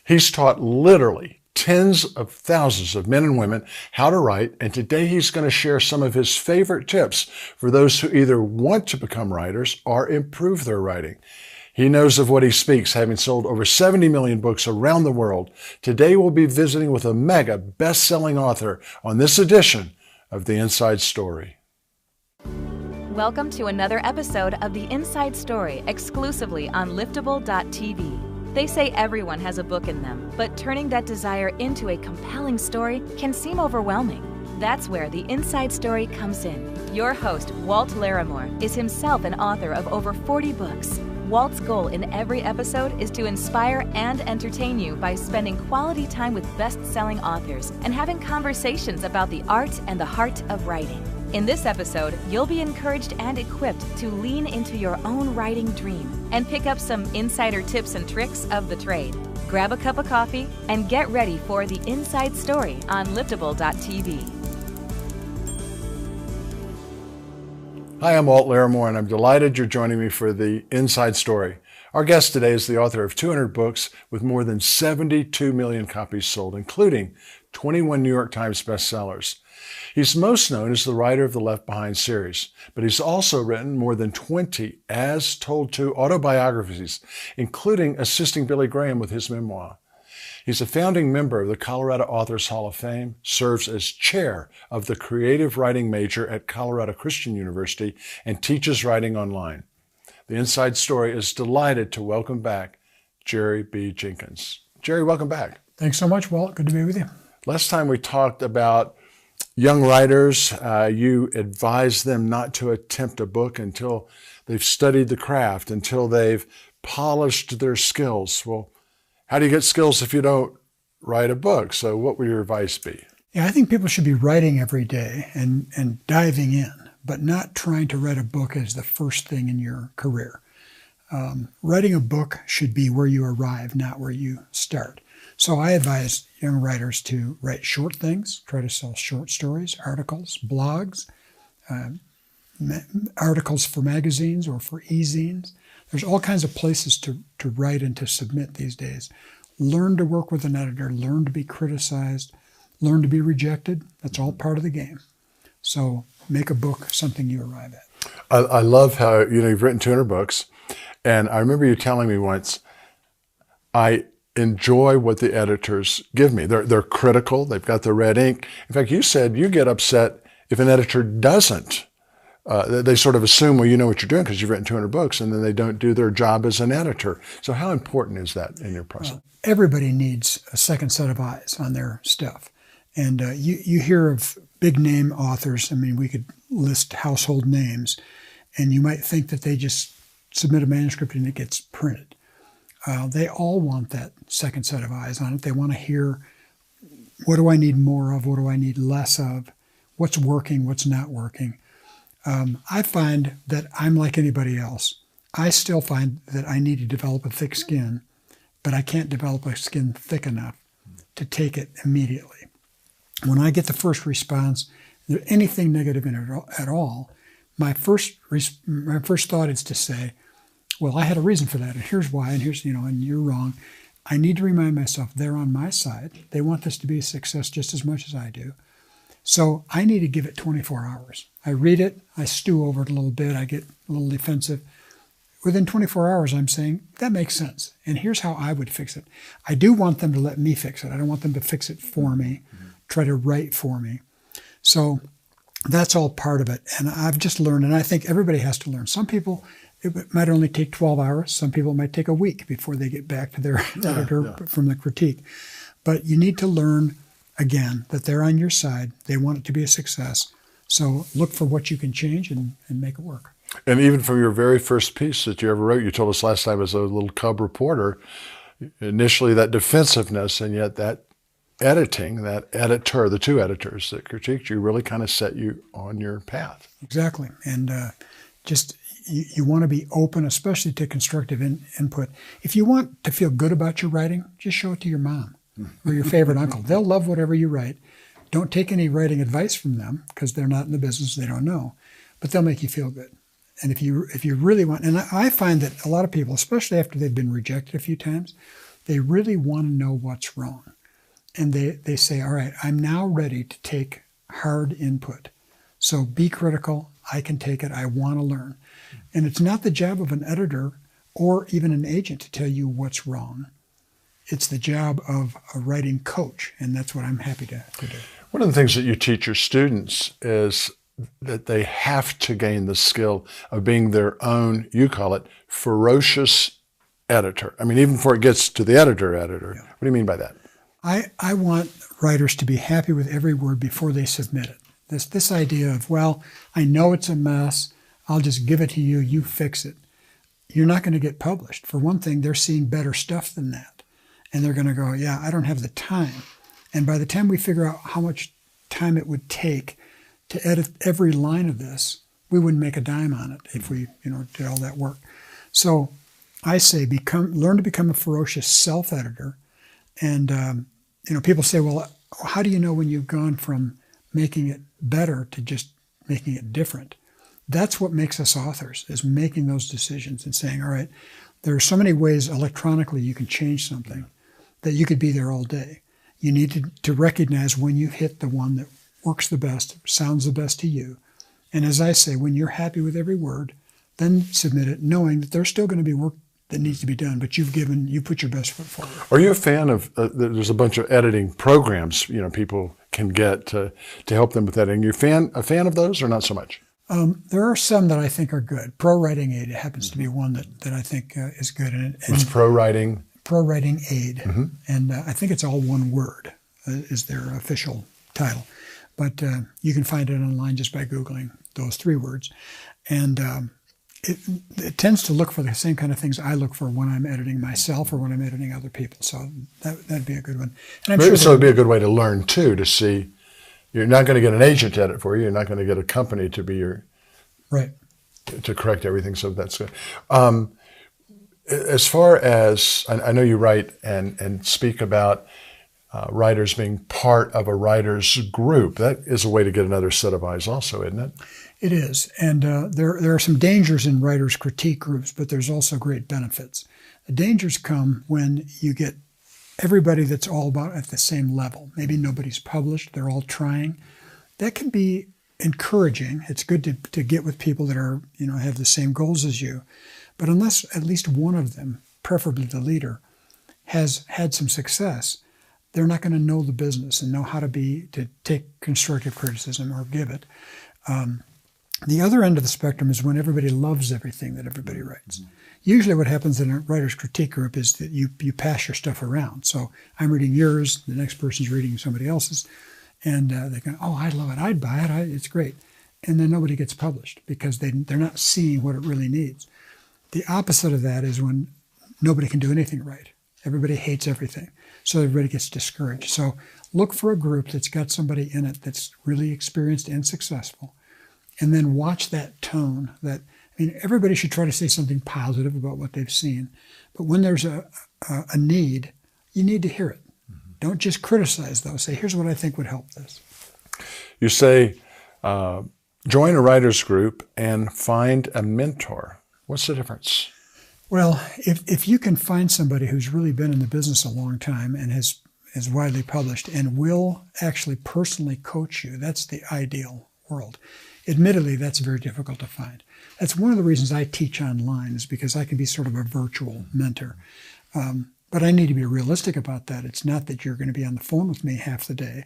He's taught literally tens of thousands of men and women how to write, and today he's going to share some of his favorite tips for those who either want to become writers or improve their writing. He knows of what he speaks, having sold over 70 million books around the world. Today we'll be visiting with a mega best-selling author on this edition of The Inside Story. Welcome to another episode of The Inside Story, exclusively on Liftable.tv. They say everyone has a book in them, but turning that desire into a compelling story can seem overwhelming. That's where The Inside Story comes in. Your host, Walt Larimore, is himself an author of over 40 books. Walt's goal in every episode is to inspire and entertain you by spending quality time with best-selling authors and having conversations about the art and the heart of writing. In this episode, you'll be encouraged and equipped to lean into your own writing dream and pick up some insider tips and tricks of the trade. Grab a cup of coffee and get ready for The Inside Story on Liftable.tv. Hi, I'm Walt Larimore, and I'm delighted you're joining me for The Inside Story. Our guest today is the author of 200 books with more than 72 million copies sold, including 21 New York Times bestsellers. He's most known as the writer of the Left Behind series, but he's also written more than 20 as told to autobiographies, including assisting Billy Graham with his memoir. He's a founding member of the Colorado Authors Hall of Fame, serves as chair of the creative writing major at Colorado Christian University, and teaches writing online. The Inside Story is delighted to welcome back Jerry B. Jenkins. Jerry, welcome back. Thanks so much, Walt. Good to be with you. Last time we talked about young writers. You advise them not to attempt a book until they've studied the craft, until they've polished their skills. Well, how do you get skills if you don't write a book? So what would your advice be? Yeah, I think people should be writing every day and diving in, but not trying to write a book as the first thing in your career. Writing a book should be where you arrive, not where you start. So I advise young writers to write short things, try to sell short stories, articles, blogs, articles for magazines or for e-zines. There's all kinds of places to write and to submit these days. Learn to work with an editor, learn to be criticized, learn to be rejected. That's all part of the game. So make a book something you arrive at. I love how, you've written 200 books, and I remember you telling me once, I enjoy what the editors give me. They're critical, they've got the red ink. In fact, you said you get upset if an editor doesn't. They sort of assume, well, you know what you're doing because you've written 200 books, and then they don't do their job as an editor. So how important is that in your process? Everybody needs a second set of eyes on their stuff. And you hear of big name authors. I mean, we could list household names, and you might think that they just submit a manuscript and it gets printed. They all want that second set of eyes on it. They want to hear, what do I need more of? What do I need less of? What's working? What's not working? I find that I'm like anybody else. I still find that I need to develop a thick skin, but I can't develop a skin thick enough to take it immediately. When I get the first response, anything negative in it at all, my first thought is to say, well, I had a reason for that, and here's why, and here's, and you're wrong. I need to remind myself they're on my side. They want this to be a success just as much as I do. So I need to give it 24 hours. I read it, I stew over it a little bit, I get a little defensive. Within 24 hours, I'm saying, that makes sense, and here's how I would fix it. I do want them to let me fix it. I don't want them to fix it for me, try to write for me. So that's all part of it, and I've just learned, and I think everybody has to learn. Some people, it might only take 12 hours. Some people might take a week before they get back to their editor from the critique. But you need to learn, again, that they're on your side. They want it to be a success. So look for what you can change and make it work. And even from your very first piece that you ever wrote, you told us last time as a little cub reporter, initially that defensiveness, and yet that editing, that editor, the two editors that critiqued you really kind of set you on your path. Exactly. And you want to be open, especially to constructive input. If you want to feel good about your writing, just show it to your mom or your favorite uncle. They'll love whatever you write. Don't take any writing advice from them because they're not in the business, they don't know. But they'll make you feel good. And if you really want, and I find that a lot of people, especially after they've been rejected a few times, They really want to know what's wrong. And they say, all right, I'm now ready to take hard input. So be critical. I can take it. I want to learn. And it's not the job of an editor or even an agent to tell you what's wrong. It's the job of a writing coach, and that's what I'm happy to do. One of the things that you teach your students is that they have to gain the skill of being their own, you call it, ferocious editor. I mean, even before it gets to the editor. Yeah. What do you mean by that? I want writers to be happy with every word before they submit it. This idea of, well, I know it's a mess, I'll just give it to you, you fix it. You're not going to get published. For one thing, they're seeing better stuff than that. And they're going to go, yeah, I don't have the time. And by the time we figure out how much time it would take to edit every line of this, we wouldn't make a dime on it if we, did all that work. So I say learn to become a ferocious self-editor. And, people say, well, how do you know when you've gone from making it better to just making it different? That's what makes us authors, is making those decisions and saying, all right, there are so many ways electronically you can change something that you could be there all day. You need to recognize when you hit the one that works the best, sounds the best to you. And as I say, when you're happy with every word, then submit it, knowing that there's still going to be work that needs to be done, but you put your best foot forward. Are you a fan of, there's a bunch of editing programs, people can get to help them with editing. Are you a fan of those or not so much? There are some that I think are good. Pro Writing Aid happens to be one that I think is good. And What's Pro Writing? Pro Writing Aid. Mm-hmm. And I think it's all one word is their official title. But you can find it online just by Googling those 3 words. And it tends to look for the same kind of things I look for when I'm editing myself or when I'm editing other people. So that'd be a good one. And so it'd be a good way to learn, too, to see. You're not going to get an agent to edit for you. You're not going to get a company to be right to correct everything. So that's good. As far as I know, you write and speak about writers being part of a writers group. That is a way to get another set of eyes, also, isn't it? It is, and there are some dangers in writers' critique groups, but there's also great benefits. The dangers come when you get everybody that's all about at the same level. Maybe nobody's published, they're all trying. That can be encouraging. It's good to get with people that are, have the same goals as you. But unless at least one of them, preferably the leader, has had some success, they're not going to know the business and know how to take constructive criticism or give it. The other end of the spectrum is when everybody loves everything that everybody writes. Usually what happens in a writer's critique group is that you pass your stuff around. So I'm reading yours, the next person's reading somebody else's, and they go, oh, I love it, I'd buy it, it's great. And then nobody gets published because they're not seeing what it really needs. The opposite of that is when nobody can do anything right. Everybody hates everything. So everybody gets discouraged. So look for a group that's got somebody in it that's really experienced and successful. And then watch that tone. Everybody should try to say something positive about what they've seen. But when there's a need, you need to hear it. Mm-hmm. Don't just criticize, though. Say, here's what I think would help this. You say, join a writer's group and find a mentor. What's the difference? Well, if you can find somebody who's really been in the business a long time and is widely published and will actually personally coach you, that's the ideal world. Admittedly, that's very difficult to find. That's one of the reasons I teach online, is because I can be sort of a virtual mentor. But I need to be realistic about that. It's not that you're going to be on the phone with me half the day.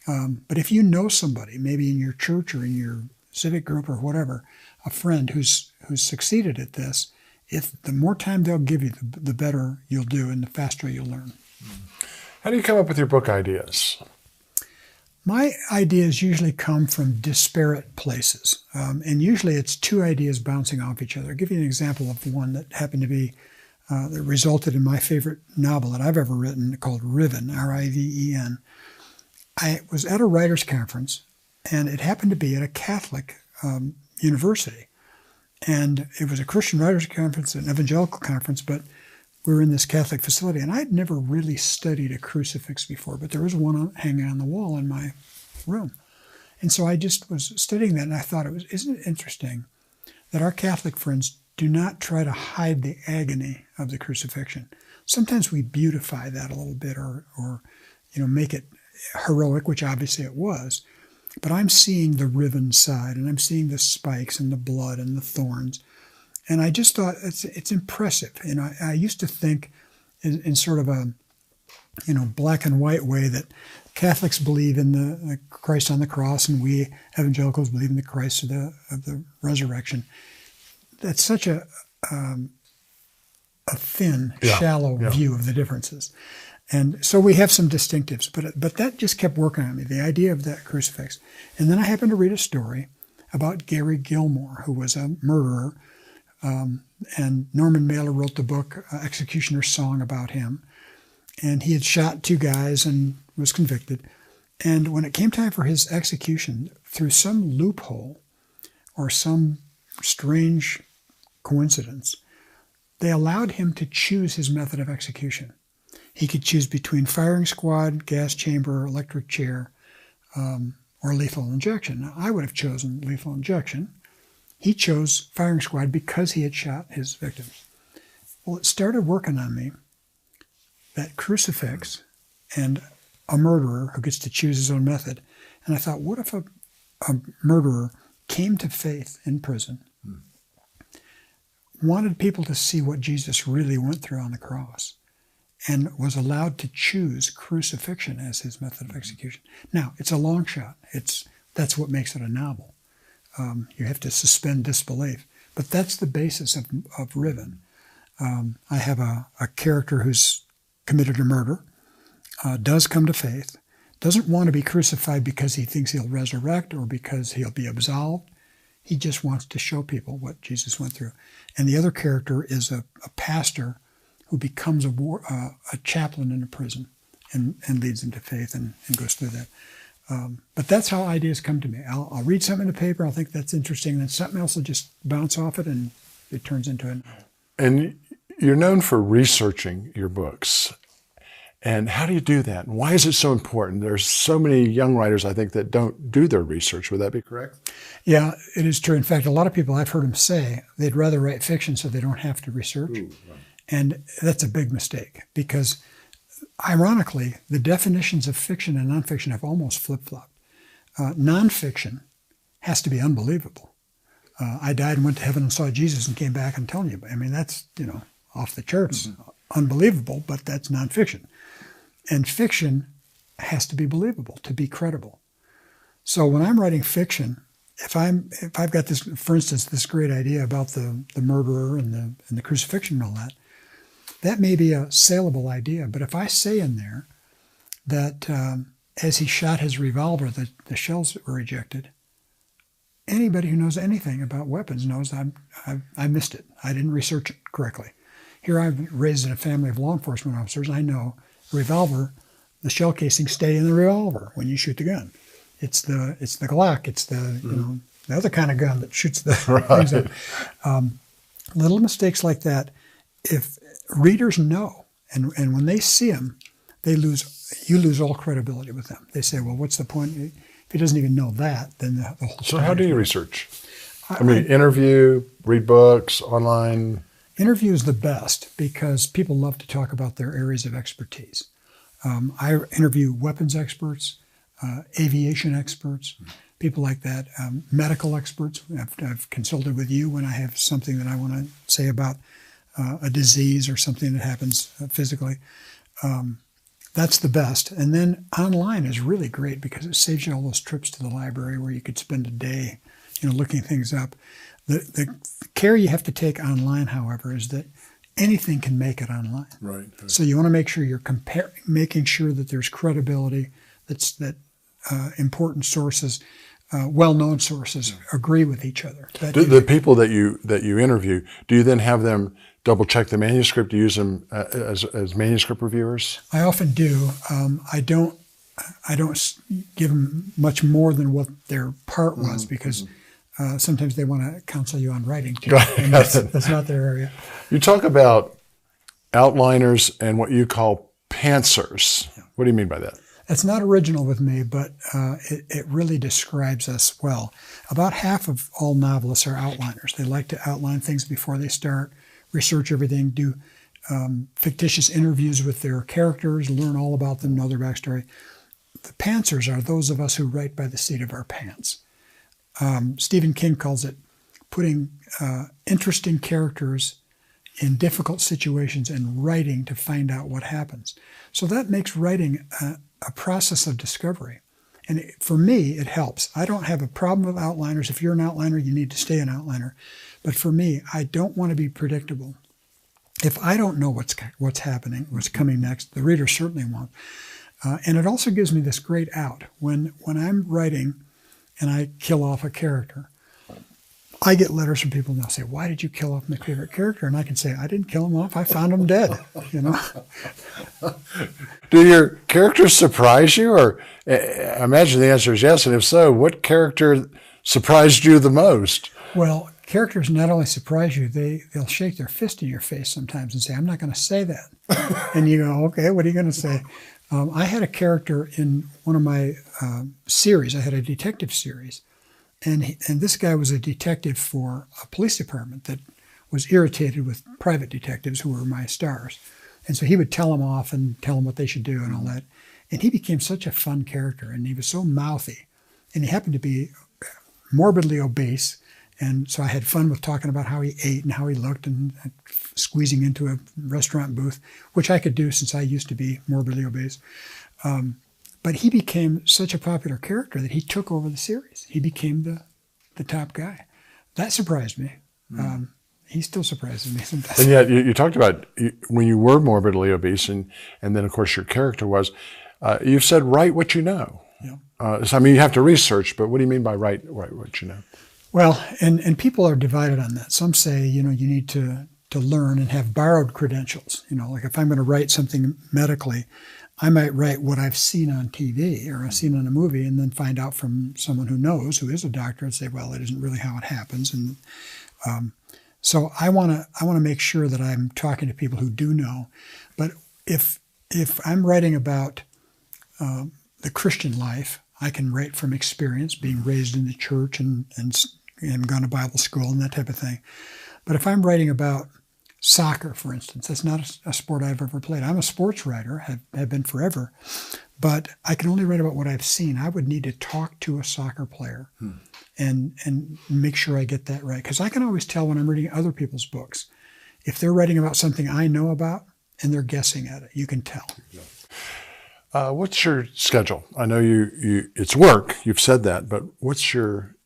But if you know somebody, maybe in your church or in your civic group or whatever, a friend who's succeeded at this, if the more time they'll give you, the better you'll do and the faster you'll learn. How do you come up with your book ideas? My ideas usually come from disparate places, and usually it's 2 ideas bouncing off each other. I'll give you an example of one that happened to be, that resulted in my favorite novel that I've ever written, called Riven, R-I-V-E-N. I was at a writer's conference, and it happened to be at a Catholic university. And it was a Christian writers conference, an evangelical conference, but we were in this Catholic facility, and I'd never really studied a crucifix before, but there was one hanging on the wall in my room. And so I just was studying that, and I thought, isn't it interesting that our Catholic friends do not try to hide the agony of the crucifixion? sometimes we beautify that a little bit or make it heroic, which obviously it was. But I'm seeing the riven side, and I'm seeing the spikes and the blood and the thorns. And I just thought it's impressive. I used to think in sort of a black and white way that Catholics believe in the Christ on the cross, and we evangelicals believe in the Christ of the resurrection. That's such a thin, shallow view of the differences. And so we have some distinctives, but that just kept working on me, the idea of that crucifix. And then I happened to read a story about Gary Gilmore, who was a murderer, and Norman Mailer wrote the book Executioner's Song about him. And he had shot 2 guys and was convicted. And when it came time for his execution, through some loophole or some strange coincidence, they allowed him to choose his method of execution. He could choose between firing squad, gas chamber, electric chair, or lethal injection. Now, I would have chosen lethal injection. He chose firing squad because he had shot his victims. Well, it started working on me, that crucifix and a murderer who gets to choose his own method. And I thought, what if a murderer came to faith in prison, wanted people to see what Jesus really went through on the cross, and was allowed to choose crucifixion as his method of execution. Now, it's a long shot. That's what makes it a novel. You have to suspend disbelief. But that's the basis of Riven. I have a character who's committed a murder, does come to faith, doesn't want to be crucified because he thinks he'll resurrect or because he'll be absolved. He just wants to show people what Jesus went through. And the other character is a pastor who becomes a chaplain in a prison and leads them to faith and goes through that. But that's how ideas come to me. I'll read something in the paper, I'll think that's interesting, and then something else will just bounce off it, and it turns into a novel. And you're known for researching your books. And how do you do that? And why is it so important? There's so many young writers, I think, that don't do their research. Would that be correct? Yeah, it is true. In fact, a lot of people I've heard them say they'd rather write fiction so they don't have to research. Ooh, right. And that's a big mistake because, ironically, the definitions of fiction and nonfiction have almost flip-flopped. Nonfiction has to be unbelievable. I died and went to heaven and saw Jesus and came back and telling you. I mean, that's, off the charts, unbelievable, but that's nonfiction. And fiction has to be believable to be credible. So when I'm writing fiction, if I've got this, for instance, this great idea about the murderer and the crucifixion and all that may be a saleable idea. But if I say in there that as he shot his revolver, the shells were ejected, anybody who knows anything about weapons knows I missed it. I didn't research it correctly. Here I'm raised in a family of law enforcement officers. I know revolver, the shell casings stay in the revolver when you shoot the gun. It's the Glock. It's the the other kind of gun that shoots the things up. Little mistakes like that, if readers know, and when they see them, you lose all credibility with them. They say, well, what's the point? If he doesn't even know that, then the whole So how do you research? I mean, interview, read books, online? Interview is the best because people love to talk about their areas of expertise. I interview weapons experts, aviation experts, people like that, medical experts. I've consulted with you when I have something that I want to say about a disease or something that happens physically. That's the best. And then online is really great because it saves you all those trips to the library where you could spend a day, looking things up. The care you have to take online, however, is that anything can make it online. Right. So you want to make sure you're making sure that there's credibility, that important sources, well-known sources agree with each other. The people that you interview, do you then have them double-check the manuscript to use them as manuscript reviewers? I often do. I don't give them much more than what their part was because sometimes they want to counsel you on writing too. And that's not their area. You talk about outliners and what you call pantsers. Yeah. What do you mean by that? It's not original with me, but it really describes us well. About half of all novelists are outliners. They like to outline things before they start, research everything, do fictitious interviews with their characters, learn all about them, know their backstory. The pantsers are those of us who write by the seat of our pants. Stephen King calls it putting interesting characters in difficult situations and writing to find out what happens. So that makes writing a process of discovery. And for me, it helps. I don't have a problem with outliners. If you're an outliner, you need to stay an outliner. But for me, I don't want to be predictable. If I don't know what's happening, what's coming next, the reader certainly won't. And it also gives me this great out. When I'm writing and I kill off a character, I get letters from people and they'll say, "Why did you kill off my favorite character?" And I can say, "I didn't kill him off. I found him dead." You know. Do your characters surprise you? Or I imagine the answer is yes. And if so, what character surprised you the most? Well, characters not only surprise you, they'll shake their fist in your face sometimes and say, "I'm not going to say that." And you go, "Okay, what are you going to say?" I had a character in one of my series. I had a detective series. And this guy was a detective for a police department that was irritated with private detectives who were my stars. And so he would tell them off and tell them what they should do and all that. And he became such a fun character, and he was so mouthy. And he happened to be morbidly obese. And so I had fun with talking about how he ate and how he looked and squeezing into a restaurant booth, which I could do since I used to be morbidly obese. But he became such a popular character that he took over the series. He became the top guy. That surprised me. He still surprises me sometimes. And yet, you talked about when you were morbidly obese, and then, of course, your character was, you've said, write what you know. Yeah. So, I mean, you have to research, but what do you mean by write what you know? Well, and people are divided on that. Some say, you need to learn and have borrowed credentials. Like if I'm going to write something medically, I might write what I've seen on TV or I've seen on a movie and then find out from someone who knows, who is a doctor, and say, well, that isn't really how it happens. And so I want to make sure that I'm talking to people who do know. But if I'm writing about the Christian life, I can write from experience, being raised in the church and gone to Bible school and that type of thing. But if I'm writing about soccer, for instance, that's not a sport I've ever played. I'm a sports writer, have been forever, but I can only write about what I've seen. I would need to talk to a soccer player and make sure I get that right. Because I can always tell when I'm reading other people's books, if they're writing about something I know about and they're guessing at it, you can tell. What's your schedule? I know it's work, you've said that, but what's your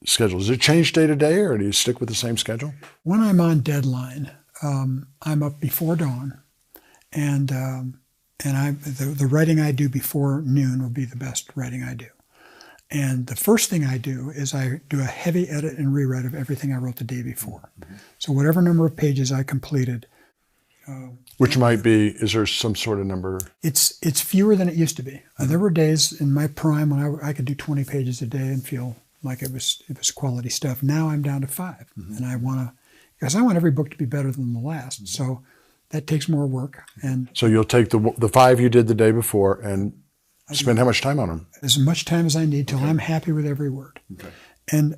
schedule? Does it change day to day, or do you stick with the same schedule? When I'm on deadline, I'm up before dawn, and the writing I do before noon will be the best writing I do. And the first thing I do is I do a heavy edit and rewrite of everything I wrote the day before. So whatever number of pages I completed. Which might be, is there some sort of number? It's fewer than it used to be. There were days in my prime when I could do 20 pages a day and feel like it was quality stuff. Now I'm down to 5, and because I want every book to be better than the last. So that takes more work. And so you'll take the 5 you did the day before and spend how much time on them? As much time as I need till I'm happy with every word. Okay. And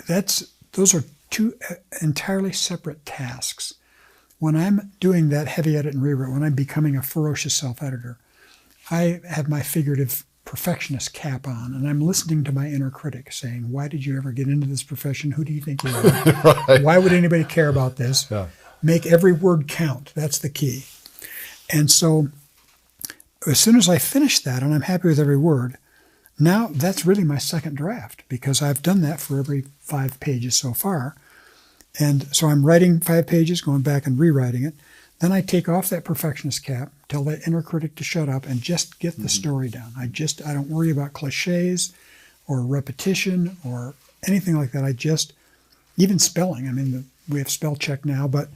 those are 2 entirely separate tasks. When I'm doing that heavy edit and rewrite, when I'm becoming a ferocious self-editor, I have my figurative perfectionist cap on, and I'm listening to my inner critic saying, why did you ever get into this profession? Who do you think you are? Right. Why would anybody care about this? Yeah. Make every word count. That's the key. And so as soon as I finish that and I'm happy with every word, now that's really my second draft, because I've done that for every 5 pages so far. And so I'm writing 5 pages, going back and rewriting it. Then I take off that perfectionist cap, tell that inner critic to shut up, and just get the story down. I don't worry about cliches or repetition or anything like that. Even spelling. I mean, we have spell check now, but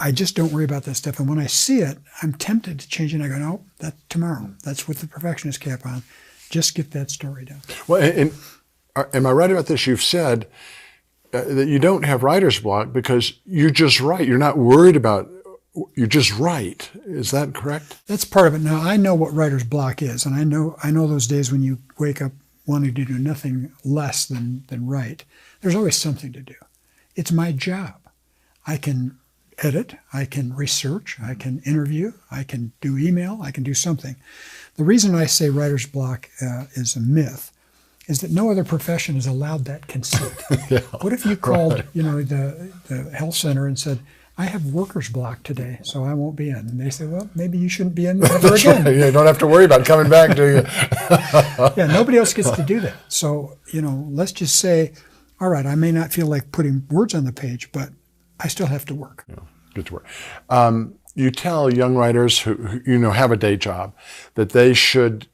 I just don't worry about that stuff. And when I see it, I'm tempted to change it. And I go, no, that's tomorrow. That's with the perfectionist cap on. Just get that story down. Well, and am I right about this? You've said that you don't have writer's block because you just write. You're not worried about. You just write. Is that correct? That's part of it. Now, I know what writer's block is, and I know those days when you wake up wanting to do nothing less than write. There's always something to do. It's my job. I can edit, I can research, I can interview, I can do email, I can do something. The reason I say writer's block is a myth is that no other profession is allowed that conceit. Yeah, what if you called, right. the health center and said, I have workers block today, so I won't be in. And they say, well, maybe you shouldn't be in ever That's again. right. You don't have to worry about coming back, do you? Yeah, nobody else gets to do that. So, let's just say, all right, I may not feel like putting words on the page, but I still have to work. Yeah, get to work. You tell young writers who have a day job that they should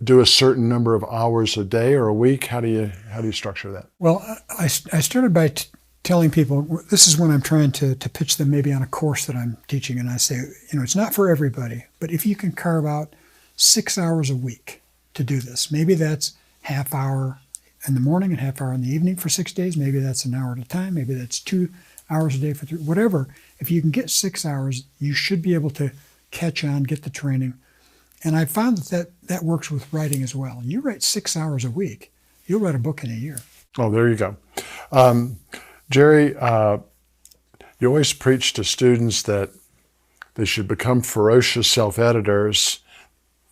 do a certain number of hours a day or a week. How do you structure that? Well, I started by telling people, this is when I'm trying to pitch them maybe on a course that I'm teaching, and I say, it's not for everybody, but if you can carve out 6 hours a week to do this, maybe that's half hour in the morning and half hour in the evening for 6 days, maybe that's an hour at a time, maybe that's 2 hours a day for 3, whatever. If you can get 6 hours, you should be able to catch on, get the training. And I found that works with writing as well. You write 6 hours a week, you'll write a book in a year. Oh, there you go. Jerry, you always preach to students that they should become ferocious self-editors.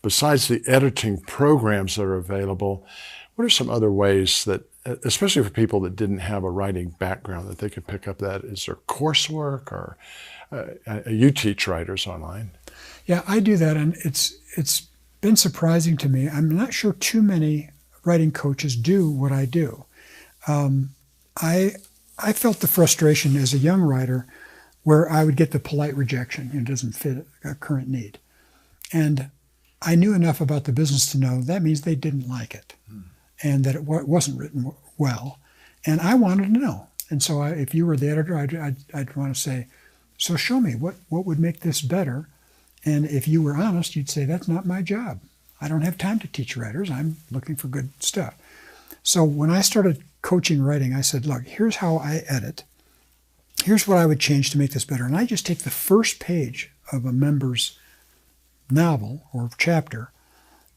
Besides the editing programs that are available, what are some other ways that, especially for people that didn't have a writing background, that they could pick up that? Is there coursework, or you teach writers online? Yeah, I do that, and it's been surprising to me. I'm not sure too many writing coaches do what I do. I felt the frustration as a young writer where I would get the polite rejection. It doesn't fit a current need. And I knew enough about the business to know that means they didn't like it and that it wasn't written well. And I wanted to know. And so if you were the editor, I'd want to say, so show me what would make this better. And if you were honest, you'd say, that's not my job. I don't have time to teach writers. I'm looking for good stuff. So when I started coaching writing, I said, look, here's how I edit. Here's what I would change to make this better. And I just take the first page of a member's novel or chapter,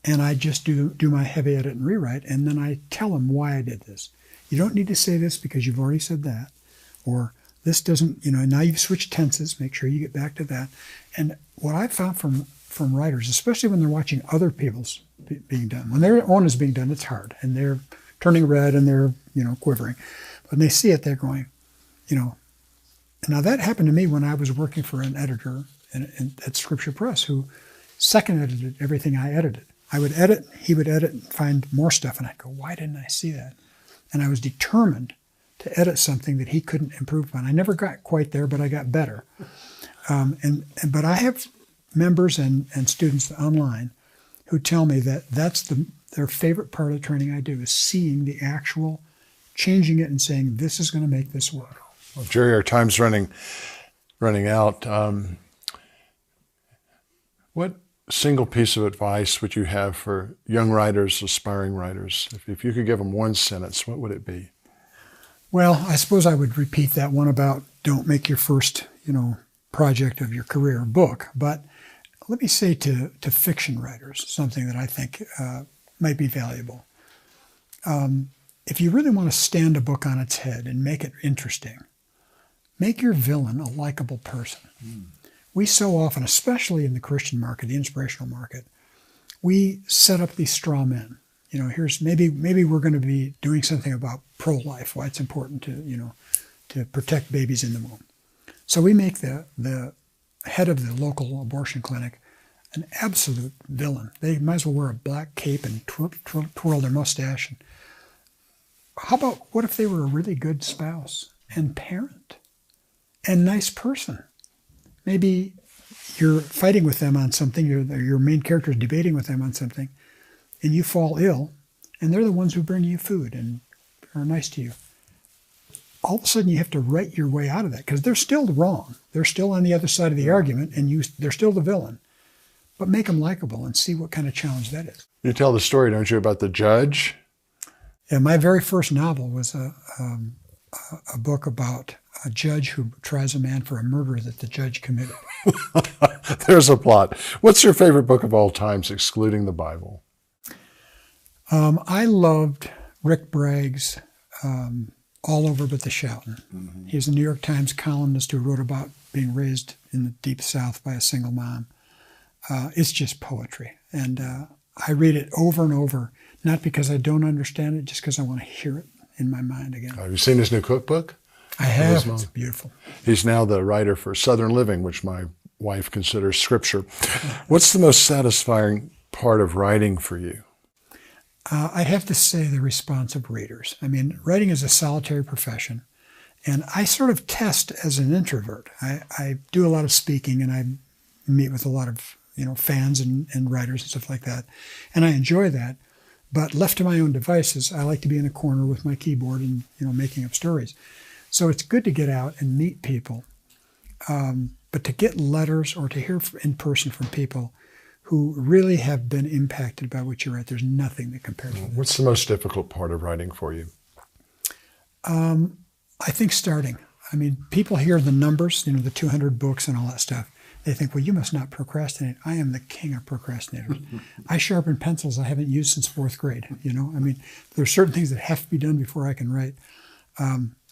and I just do my heavy edit and rewrite, and then I tell them why I did this. You don't need to say this because you've already said that, or this doesn't, now you've switched tenses, make sure you get back to that. And what I found from writers, especially when they're watching other people's being done, when their own is being done, it's hard, and they're turning red and they're, quivering. But when they see it, they're going, Now that happened to me when I was working for an editor at Scripture Press who second edited everything I edited. I would edit, he would edit and find more stuff, and I'd go, why didn't I see that? And I was determined to edit something that he couldn't improve upon. I never got quite there, but I got better. But I have members and students online who tell me that that's their favorite part of the training I do, is seeing the actual, changing it and saying, this is going to make this work. Well, Jerry, our time's running out. What single piece of advice would you have for young writers, aspiring writers? If you could give them one sentence, what would it be? Well, I suppose I would repeat that one about don't make your first, project of your career book. But let me say to fiction writers something that I think might be valuable. If you really want to stand a book on its head and make it interesting, make your villain a likable person. We so often, especially in the Christian market, the inspirational market, we set up these straw men. Here's maybe we're going to be doing something about pro-life, why it's important to protect babies in the womb. So we make the head of the local abortion clinic an absolute villain. They might as well wear a black cape and twirl their mustache. And how about what if they were a really good spouse and parent and nice person? Maybe you're fighting with them on something, your main character is debating with them on something, and you fall ill, and they're the ones who bring you food and are nice to you. All of a sudden you have to write your way out of that because they're still wrong. They're still on the other side of the argument, and they're still the villain. But make them likable and see what kind of challenge that is. You tell the story, don't you, about the judge? Yeah, my very first novel was a book about a judge who tries a man for a murder that the judge committed. There's a plot. What's your favorite book of all times, excluding the Bible? I loved Rick Bragg's all over but the shouting. Mm-hmm. He was a New York Times columnist who wrote about being raised in the Deep South by a single mom. It's just poetry. And I read it over and over, not because I don't understand it, just because I want to hear it in my mind again. Have you seen his new cookbook? I have. It's beautiful. He's now the writer for Southern Living, which my wife considers scripture. What's the most satisfying part of writing for you? I'd have to say the response of readers. I mean, writing is a solitary profession, and I sort of test as an introvert. I do a lot of speaking, and I meet with a lot of fans and writers and stuff like that, and I enjoy that. But left to my own devices, I like to be in a corner with my keyboard and making up stories. So it's good to get out and meet people, but to get letters or to hear in person from people who really have been impacted by what you write, there's nothing that compares with it. What's the most difficult part of writing for you? I think starting. I mean, people hear the numbers, the 200 books and all that stuff. They think, well, you must not procrastinate. I am the king of procrastinators. I sharpen pencils I haven't used since 4th grade. I mean, there's certain things that have to be done before I can write.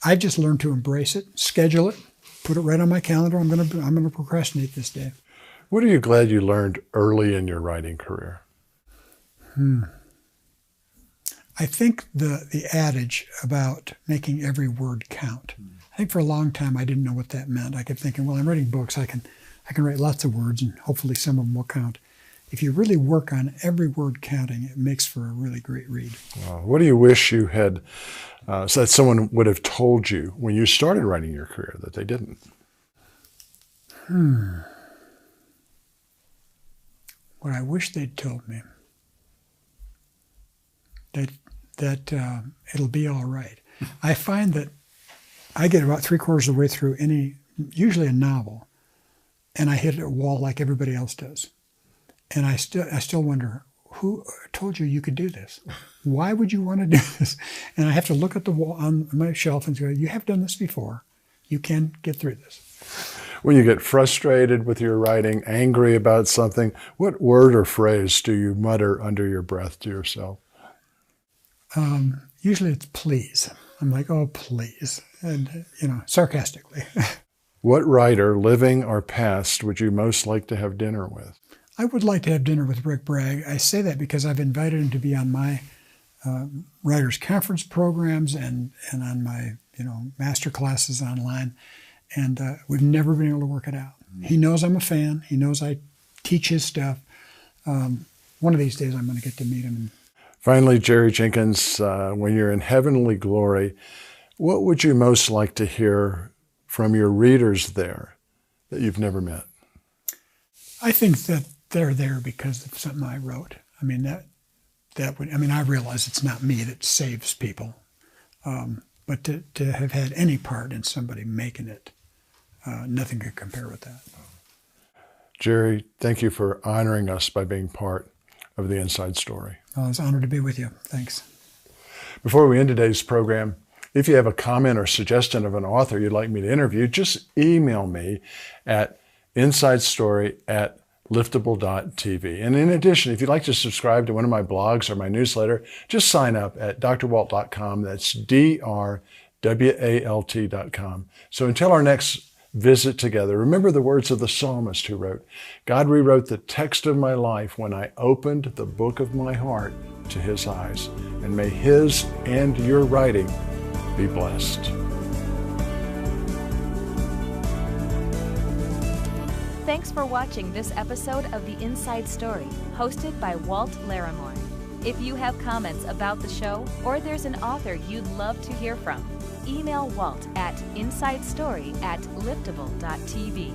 I've just learned to embrace it, schedule it, put it right on my calendar. I'm gonna procrastinate this day. What are you glad you learned early in your writing career? I think the adage about making every word count. I think for a long time I didn't know what that meant. I kept thinking, well, I'm writing books. I can write lots of words, and hopefully some of them will count. If you really work on every word counting, it makes for a really great read. What do you wish you had, so that someone would have told you when you started writing your career that they didn't? What I wish they'd told me, that it'll be all right. I find that I get about 3/4 of the way through usually a novel, and I hit a wall like everybody else does. And I still wonder, who told you could do this? Why would you want to do this? And I have to look at the wall on my shelf and go, you have done this before. You can get through this. When you get frustrated with your writing, angry about something, what word or phrase do you mutter under your breath to yourself? Usually it's please. I'm like, oh, please. And, sarcastically. What writer, living or past, would you most like to have dinner with? I would like to have dinner with Rick Bragg. I say that because I've invited him to be on my writers' conference programs and on my master classes online, and we've never been able to work it out. He knows I'm a fan. He knows I teach his stuff. One of these days I'm going to get to meet him. Finally, Jerry Jenkins, when you're in heavenly glory, what would you most like to hear from your readers there that you've never met? I think that they're there because of something I wrote. I mean, I realize it's not me that saves people, but to have had any part in somebody making it, nothing could compare with that. Jerry, thank you for honoring us by being part of the Inside Story. Well, I was honored to be with you. Thanks. Before we end today's program, if you have a comment or suggestion of an author you'd like me to interview, just email me at insidestory@liftable.tv. And in addition, if you'd like to subscribe to one of my blogs or my newsletter, just sign up at drwalt.com. That's drwalt.com. So until our next visit together, remember the words of the psalmist who wrote, God rewrote the text of my life when I opened the book of my heart to his eyes. And may his and your writing be blessed. Thanks for watching this episode of The Inside Story, hosted by Walt Larimore. If you have comments about the show, or there's an author you'd love to hear from, email Walt at insidestory@liftable.tv.